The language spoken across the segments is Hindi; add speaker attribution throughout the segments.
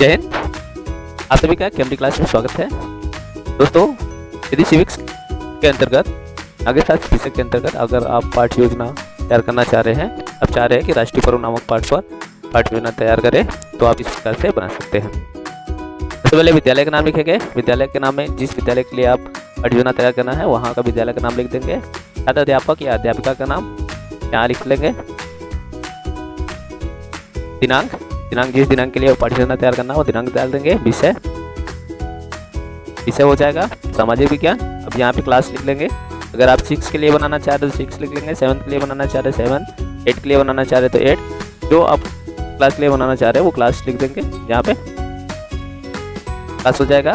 Speaker 1: जय हिंद। आप सभी का केएमडी क्लास में स्वागत है। दोस्तों, यदि सिविक्स के अंतर्गत नागरिक शास्त्र विषय के अंतर्गत अगर आप पाठ्य योजना तैयार करना चाह रहे हैं, अब चाह रहे हैं कि राष्ट्रीय पर्व नामक पाठ पर पाठ्य योजना तैयार करें, तो आप इस प्रकार से बना सकते हैं। सबसे पहले विद्यालय का नाम लिखेंगे। विद्यालय के नाम में जिस विद्यालय के लिए आप पाठ्य योजना तैयार करना है वहाँ का विद्यालय का नाम लिख देंगे। छात्र अध्यापक या अध्यापिका का नाम यहाँ लिख लेंगे। दिनांक जिस दिनांक के लिए पाठ्य योजना तैयार करना है वो दिनांक डाल देंगे। विषय हो जाएगा सामाजिक विज्ञान। अब यहाँ पे क्लास लिख लेंगे। अगर आप 6 के लिए बनाना चाह रहे तो 6 लिख लेंगे, 7 के लिए बनाना चाह रहे 7, 8 के लिए बनाना चाह रहे तो 8। जो आप क्लास के लिए बनाना चाह रहे हैं वो क्लास लिख देंगे। यहाँ पे क्लास हो जाएगा।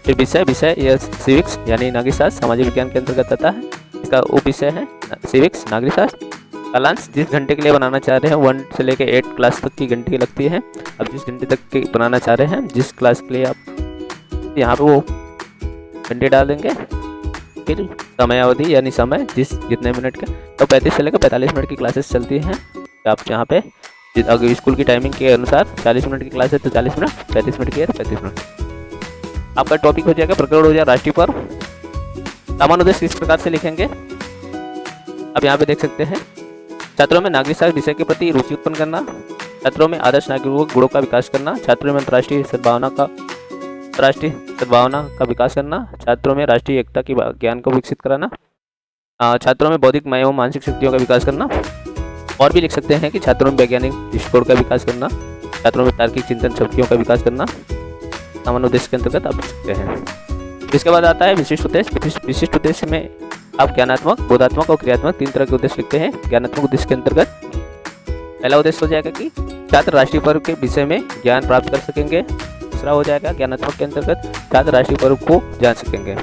Speaker 1: फिर विषय यह सिविक्स यानी नागरिक शास्त्र सामाजिक विज्ञान के अंतर्गत आता है। इसका उप विषय है सिविक्स नागरिक शास्त्र। कालांश जिस घंटे के लिए बनाना चाह रहे हैं 1 से लेकर 8 क्लास तक की घंटे लगती है। अब जिस घंटे तक की बनाना चाह रहे हैं, जिस क्लास के लिए आप यहाँ पे वो घंटे डाल देंगे। फिर समयावधि यानी समय जितने मिनट का, तो 35 से लेकर 45 मिनट की क्लासेस चलती हैं। तो आप यहाँ पे अगर स्कूल की टाइमिंग के अनुसार 40 मिनट की क्लास है तो 40 मिनट, 35 मिनट की है तो 35 मिनट। आपका टॉपिक हो जाएगा, प्रकरण हो जाएगा राष्ट्रीय पर्व। सामान्य उद्देश्य इस प्रकार से लिखेंगे। अब यहाँ पे देख सकते हैं, छात्रों में नागरिक शास्त्र विषय के प्रति रुचि उत्पन्न करना, छात्रों में आदर्श नागरिक गुणों का विकास करना, छात्रों में अंतर्राष्ट्रीय सद्भावना का विकास करना, छात्रों में राष्ट्रीय एकता की ज्ञान को विकसित कराना, छात्रों में बौद्धिक एवं मानसिक शक्तियों का विकास करना। और भी लिख सकते हैं कि छात्रों में वैज्ञानिक दृष्टिकोण का विकास करना, छात्रों में तार्किक चिंतन शक्तियों का विकास करना। सामान्य उद्देश्य के अंतर्गत आप लिख सकते हैं। इसके बाद आता है विशिष्ट उद्देश्य। विशिष्ट उद्देश्य में आप ज्ञानात्मक, बोधात्मक और क्रियात्मक 3 तरह के उद्देश्य लिखते हैं। ज्ञानात्मक उद्देश्य के अंतर्गत पहला उद्देश्य हो जाएगा कि छात्र राष्ट्रीय पर्व के विषय में ज्ञान प्राप्त कर सकेंगे। दूसरा हो जाएगा ज्ञानात्मक के अंतर्गत छात्र राष्ट्रीय पर्व को जान सकेंगे।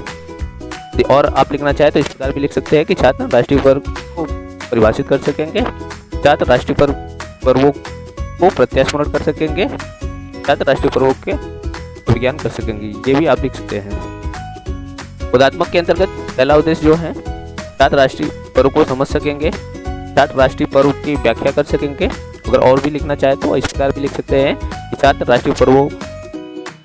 Speaker 1: और आप लिखना चाहे तो इस प्रकार भी लिख सकते हैं कि छात्र राष्ट्रीय पर्व को परिभाषित कर सकेंगे, छात्र राष्ट्रीय पर्वों को प्रत्यास्मरण कर सकेंगे, छात्र राष्ट्रीय पर्वों के विज्ञान कर सकेंगे। ये भी आप लिख सकते हैं। बोधात्मक के अंतर्गत पहला उद्देश्य जो है, छात्र राष्ट्रीय पर्व को समझ सकेंगे, छात्र राष्ट्रीय पर्व की व्याख्या कर सकेंगे। अगर और भी लिखना चाहे तो इस प्रकार भी लिख सकते हैं कि छात्र राष्ट्रीय पर्वों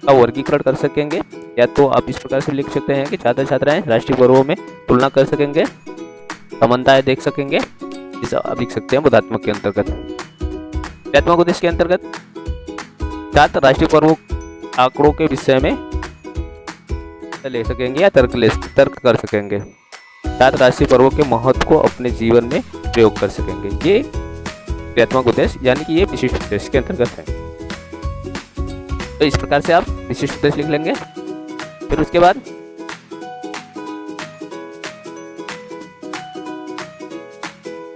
Speaker 1: का वर्गीकरण कर सकेंगे। या तो आप इस प्रकार से लिख सकते हैं कि छात्र छात्राएं राष्ट्रीय पर्वों में तुलना कर सकेंगे, समानताएं देख सकेंगे। इसे आप लिख सकते हैं बोधात्मक के अंतर्गत। क्रियात्मक उद्देश्य के अंतर्गत छात्र राष्ट्रीय पर्वों आंकड़ों के विषय में ले सकेंगे या तर्क कर सकेंगे, छात्र राष्ट्रीय पर्वों के महत्व को अपने जीवन में प्रयोग कर सकेंगे। ये क्रियात्मक उद्देश्य यानी कि ये विशिष्ट उद्देश्य के अंतर्गत है। तो इस प्रकार से आप विशिष्ट उद्देश्य लिख लेंगे। फिर उसके बाद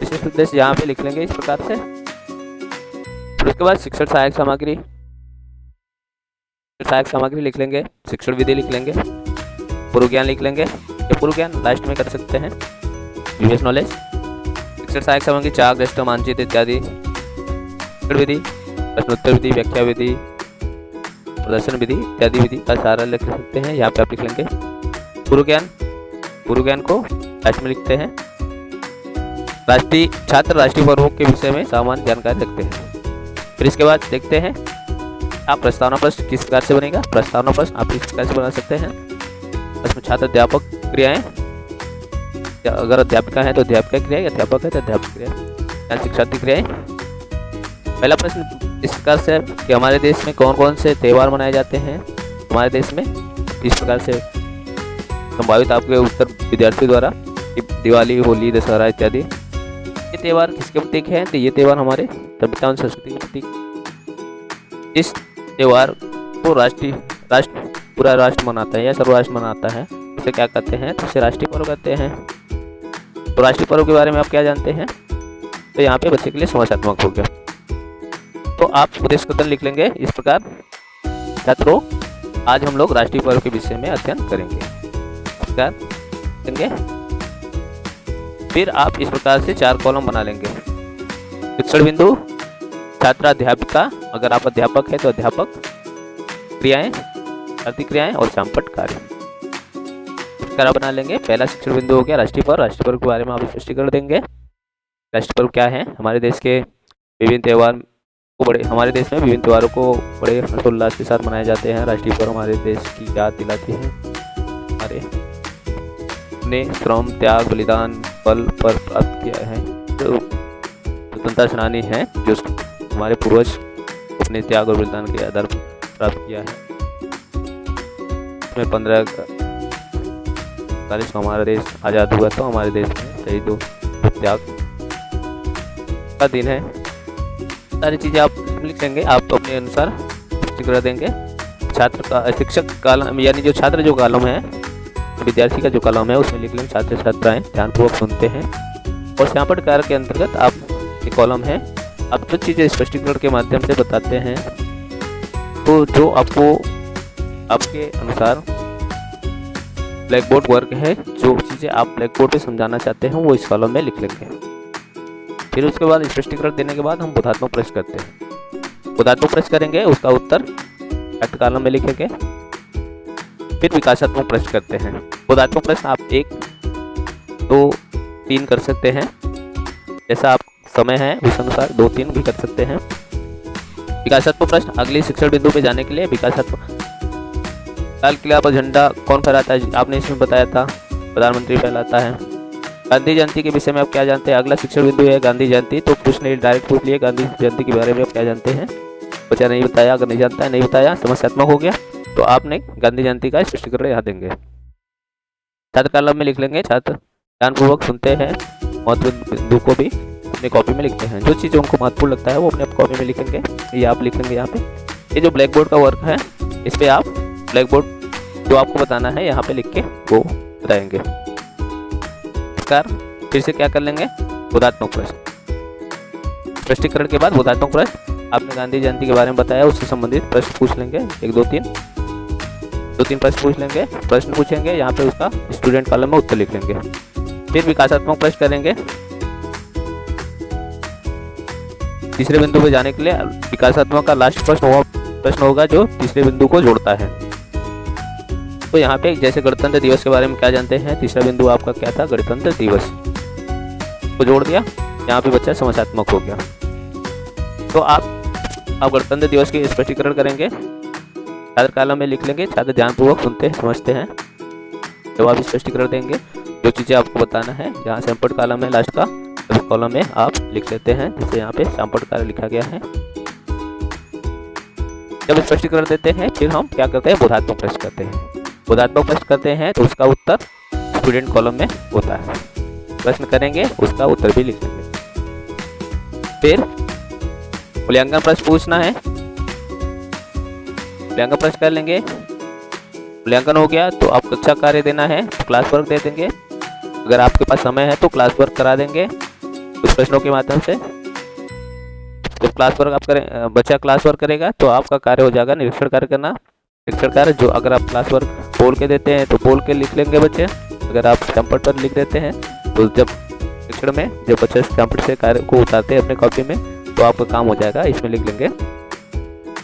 Speaker 1: विशिष्ट उद्देश्य यहाँ पे लिख लेंगे इस प्रकार से। फिर उसके बाद शिक्षण सहायक सामग्री लिख लेंगे, शिक्षण विधि लिख लेंगे, पूर्व ज्ञान लिख लेंगे। ये पूर्व ज्ञान लास्ट में कर सकते हैं। यूएस नॉलेज, शिक्षण सहायक सामग्री, चार्ट, रेस्टर, मानचित्र इत्यादि, शिक्षण विधि, प्रश्नोत्तर विधि, व्याख्या विधि, प्रदर्शन विधि इत्यादि विधि का सारा लिख सकते हैं। यहाँ पे आप लिख लेंगे। पूर्व ज्ञान को लास्ट में लिखते हैं। छात्र राष्ट्रीय पर्वों के विषय में सामान्य जानकारी रखते हैं। फिर इसके बाद देखते हैं आप प्रस्तावना प्रश्न किस प्रकार से बनेगा। प्रस्तावना प्रश्न आप इस प्रकार से बना सकते हैं। इसमें छात्र अध्यापक क्रियाएं, अगर अध्यापिका है तो अध्यापिका क्रिया, अध्यापक है तो अध्यापक क्रिया, शिक्षार्थी क्रियाएं। पहला प्रश्न इस प्रकार से कि हमारे देश में कौन कौन से त्यौहार मनाए जाते हैं हमारे देश में। इस प्रकार से संभावित आपके उत्तर विद्यार्थियों द्वारा दिवाली, होली, दशहरा इत्यादि। ये त्यौहार किसके प्रतीक हैं? तो ये त्यौहार हमारे सभ्यता और संस्कृति के प्रतीक। इस त्यौहार को पूरा राष्ट्र मनाता है या सर्वराष्ट्र मनाता है, इसे क्या कहते हैं? तो इसे राष्ट्रीय पर्व कहते हैं। तो राष्ट्रीय पर्व के बारे में आप क्या जानते हैं? तो यहाँ पे बच्चे के लिए समझात्मक हो गया। तो आप उद्देश्य कथन लिख लेंगे इस प्रकार, छात्रों आज हम लोग राष्ट्रीय पर्व के विषय में अध्ययन करेंगे। इस प्रकार करेंगे। फिर आप इस प्रकार से 4 कॉलम बना लेंगे। शिक्षण बिंदु, छात्र अध्यापिका, अगर आप अध्यापक है तो अध्यापक, क्रियाएं, प्रतिक्रियाएं और चंपट कार्य बना लेंगे। पहला शिक्षण बिंदु हो गया राष्ट्रीय पर्व के बारे में आप स्पष्टीकरण देंगे। राष्ट्रीय पर्व क्या है? हमारे देश के विभिन्न त्यौहार को बड़े हमारे देश में विभिन्न त्योहारों को बड़े हर्षोल्लास के साथ मनाए जाते हैं। राष्ट्रीय पर्व हमारे देश की याद दिलाती है हमारे ने श्रम, त्याग, बलिदान फल पर प्राप्त किया है। तो स्वतंत्रता सेनानी हैं जो हमारे पूर्वज अपने त्याग और बलिदान के आधार पर प्राप्त किया है। इसमें 15 को हमारा देश आज़ाद हुआ, तो हमारे देश में शहीदों त्याग का दिन है। सारी चीज़ें आप लिख लेंगे, आप अपने अनुसार कर देंगे। छात्र का शिक्षक कॉलम यानी जो छात्र जो कॉलम है, विद्यार्थी का जो कॉलम है उसमें लिख लेंगे छात्र छात्राएं ध्यानपूर्वक सुनते हैं। और सैंपल कार्य के अंतर्गत आप एक कॉलम है, आप जो चीज़ें स्पष्टीकरण के माध्यम से बताते हैं, तो जो आपको आपके अनुसार ब्लैक बोर्ड वर्क है, जो चीज़ें आप ब्लैक बोर्ड पे समझाना चाहते हैं वो इस कॉलम में लिख लेंगे। फिर उसके बाद स्पष्टीकरण देने के बाद हम बोधात्मक प्रश्न करते हैं। बोधात्मक प्रश्न करेंगे, उसका उत्तर फैक्ट कॉलम में लिखेंगे। फिर विकासात्मक प्रश्न करते हैं। बोधात्मक प्रश्न आप 1, 2, 3 कर सकते हैं, जैसा आप समय है उस अनुसार 2, 3 भी कर सकते हैं। विकासात्मक प्रश्न अगले शिक्षण बिंदु पे जाने के लिए विकासात्मक लाल किला पर झंडा कौन फहराता है, आपने इसमें बताया था प्रधानमंत्री फहराता है। गांधी जयंती के विषय में आप क्या जानते हैं, अगला शिक्षण बिंदु है गांधी जयंती, तो पूछने डायरेक्ट पूछ लिए गांधी जयंती के बारे में आप क्या जानते हैं। बच्चा नहीं बताया, अगर नहीं जानता है नहीं बताया, समस्यात्मक हो गया, तो आपने गांधी जयंती का स्पष्टीकरण यहाँ देंगे। छात्र कॉलम में लिख लेंगे छात्र ध्यानपूर्वक सुनते हैं, महत्वपूर्ण बिंदु को भी अपनी कॉपी में लिखते हैं। जो चीज़ें उनको महत्वपूर्ण लगता है वो अपने कॉपी में लिखेंगे, ये आप लिख लेंगे यहाँ पे। ये जो ब्लैक बोर्ड का वर्क है, इस पर आप ब्लैक बोर्ड जो आपको बताना है यहाँ पे लिख के वो बताएंगे। फिर से क्या कर लेंगे, बोधात्मक प्रश्न। स्पष्टीकरण के बाद बोधात्मक प्रश्न, आपने गांधी जयंती के बारे में बताया, उससे संबंधित प्रश्न पूछ लेंगे। 1, 2, 3 प्रश्न पूछ लेंगे, प्रश्न पूछेंगे, यहाँ पे उसका स्टूडेंट कॉलम में उत्तर लिख लेंगे। फिर विकासात्मक प्रश्न करेंगे। तीसरे बिंदु पे जाने के लिए विकासात्मक का लास्ट प्रश्न होगा जो तीसरे बिंदु को जोड़ता है। तो यहाँ पे जैसे गणतंत्र दिवस के बारे में क्या जानते हैं, तीसरा बिंदु आपका क्या था, गणतंत्र दिवस को जोड़ दिया, यहाँ पे बच्चा समस्यात्मक हो गया। तो आप गणतंत्र दिवस के स्पष्टीकरण करेंगे, छात्र कॉलम में लिख लेंगे, छात्र ध्यानपूर्वक सुनते हैं समझते हैं। जब आप स्पष्टीकरण देंगे, जो चीज़ें आपको बताना है, यहाँ सैंपल कॉलम है लास्ट का, उस कॉलम में आप लिख लेते हैं, जैसे यहाँ पे सैंपल कार्य लिखा गया है। जब स्पष्टीकरण देते हैं, फिर हम क्या करते हैं, बोधात्मक प्रश्न करते हैं। बोधात्मक प्रश्न करते हैं तो उसका उत्तर स्टूडेंट कॉलम में होता है। प्रश्न करेंगे, उसका उत्तर भी लिख लेंगे। फिर मूल्यांकन प्रश्न पूछना है, मूल्यांकन प्रश्न कर लेंगे। मूल्यांकन हो गया तो आप कक्षा कार्य देना है, तो क्लास वर्क दे देंगे। अगर आपके पास समय है तो क्लास वर्क करा देंगे कुछ प्रश्नों के माध्यम से। जब क्लास वर्क आप करें, बच्चा क्लास वर्क करेगा तो आपका कार्य हो जाएगा निरीक्षण कार्य करना। निरीक्षण कार्य जो अगर आप क्लास वर्क बोल के देते हैं तो बोल के लिख लेंगे बच्चे, अगर आप सैंपल पर लिख देते हैं तो जब निरीक्षण में जब बच्चे सैंपल से कार्य को उतारते हैं अपने कॉपी में तो आपका काम हो जाएगा, इसमें लिख लेंगे।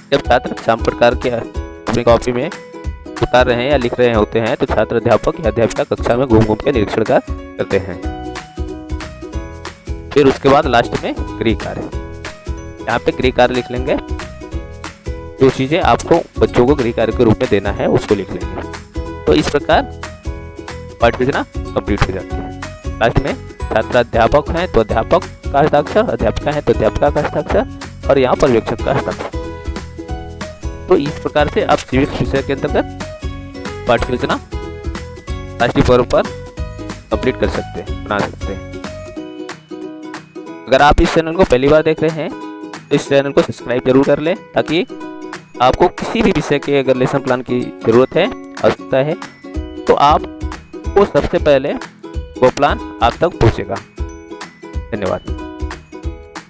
Speaker 1: जब छात्र सैंपल कार्य अपनी कॉपी में उतार रहे हैं या लिख रहे होते हैं तो छात्र अध्यापक या अध्यापिका कक्षा में घूम घूम के निरीक्षण करते हैं। फिर उसके बाद लास्ट में गृह कार्य, यहाँ पे गृह कार्य लिख लेंगे, जो चीज़ें आपको बच्चों को गृह कार्य के रूप में देना है उसको लिख लेंगे। तो इस प्रकार पाठ योजना कंप्लीट हो जाती है। लास्ट में छात्र अध्यापक हैं तो अध्यापक का हस्ताक्षर, अध्यापिका है तो अध्यापिका का हस्ताक्षर, और यहाँ पर्यवेक्षक का हस्ताक्षर। तो इस प्रकार से आप सिविक्स विषय के अंतर्गत पाठ्य योजना राष्ट्रीय पर्व पर कंप्लीट कर सकते हैं, बना सकते हैं। अगर आप इस चैनल को पहली बार देख रहे हैं तो इस चैनल को सब्सक्राइब जरूर कर लें, ताकि आपको किसी भी विषय के अगर लेसन प्लान की जरूरत है, आवश्यकता है, तो आपको सबसे पहले वो प्लान आप तक पहुंचेगा। धन्यवाद।